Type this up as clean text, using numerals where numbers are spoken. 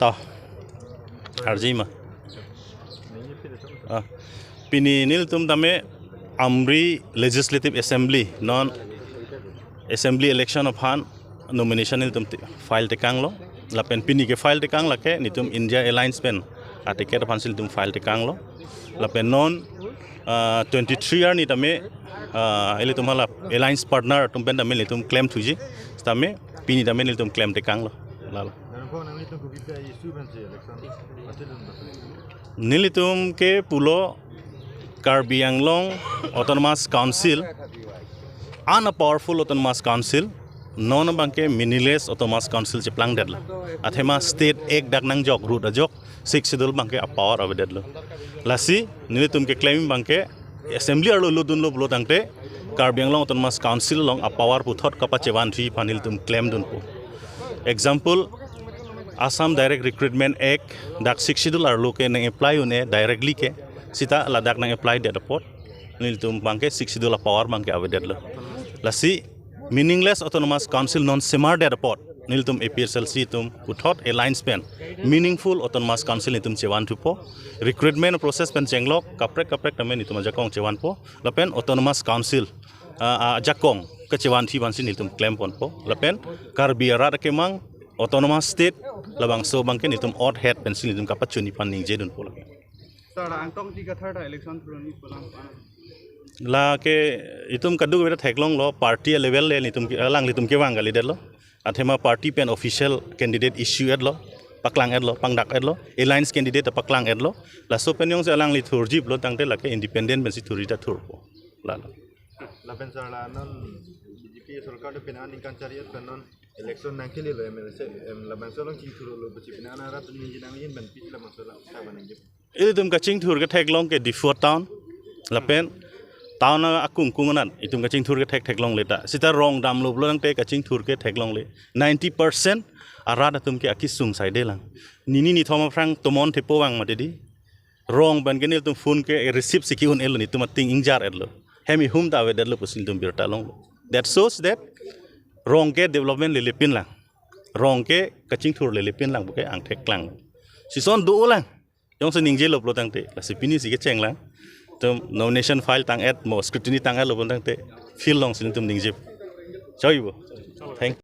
to Arjima pini nil tum tame Amri Legislative Assembly non Assembly election of Han nomination nil tum file tekang lo lapen pini ke file tekang lake ni tum India Alliance pen atiket pansil tum file tekang lo lapen non 23 year ni tame ele tum hala alliance partner tum pen tame ni tum claim thuji tame pini tame ni tum claim tekang lo lala nilitum ke pulo Karbi Anglong Autonomous Council an a powerful Autonomous Council non bangke meaningless Autonomous Council cheplang dedla athema state ek dak nang jok root ajok six schedule bangke a power of dedlo lasi nilitum ke claim bangke assembly arlo ludun lo blo tangte Karbi Anglong Autonomous Council long a power puthot kapa chewan thi panil tum claim dun po example Assam Direct Recruitment Act dak six schedule arlo ke nang apply une directly ke sita ladak nang apply de report nil tum bangke six schedule power bangke aveded lo lasi meaningless Autonomous Council non semar de report nil tum APSLC tum puthot alliance pen meaningful Autonomous Council ni tum chewan tu po recruitment process pen chenglok kaprek tamen ni tum jakong chewan po lapen Autonomous Council jakong ke chewan thi ban sin ni tum claim pon po lapen Karbi ara ke mang Autonomous State labang so bangke ni tum odd head pen sin ni tum kapat chuni pan ning je dun po lake la ke itum kadu beta theklong lo party level le nitum lang litum ke wang gali lo athema party pen official candidate issue ed lo paklang ed lo pangdak ed lo alliance candidate paklang ed lo la so pen yong se lang li thurji blo tangte la ke independent ben si thurita thur po la pen sala non BJP sarkar de pen aning kancari non election nang kili lo la ben sala chi thur lo bchi pen ana rat ni jinang yin ben pit la masala sa banang itum kaching thur ke theklong ke default town lapen town akung kunganan itum kaching thur ke theklong leta sita rong dam lo blo te kaching thur ke theklong le 90% arada tum ke akisung side lang nini ni thoma frang tomon thepo wang matedi rong ban ke nil tum phone ke receive sikiun el ni tum ting ingjar edlo hemi hum ta we dedlo pusil tum birta long that shows that rong ke development le lepin lang rong ke kaching thur le lepin lang buke ang theklang sison do lang yang sening je lo blo tang te la sipini si ke cheng lang tum nomination file tang at mo scrutiny tang at lo tang te feel long sin tum ning je choi bo thank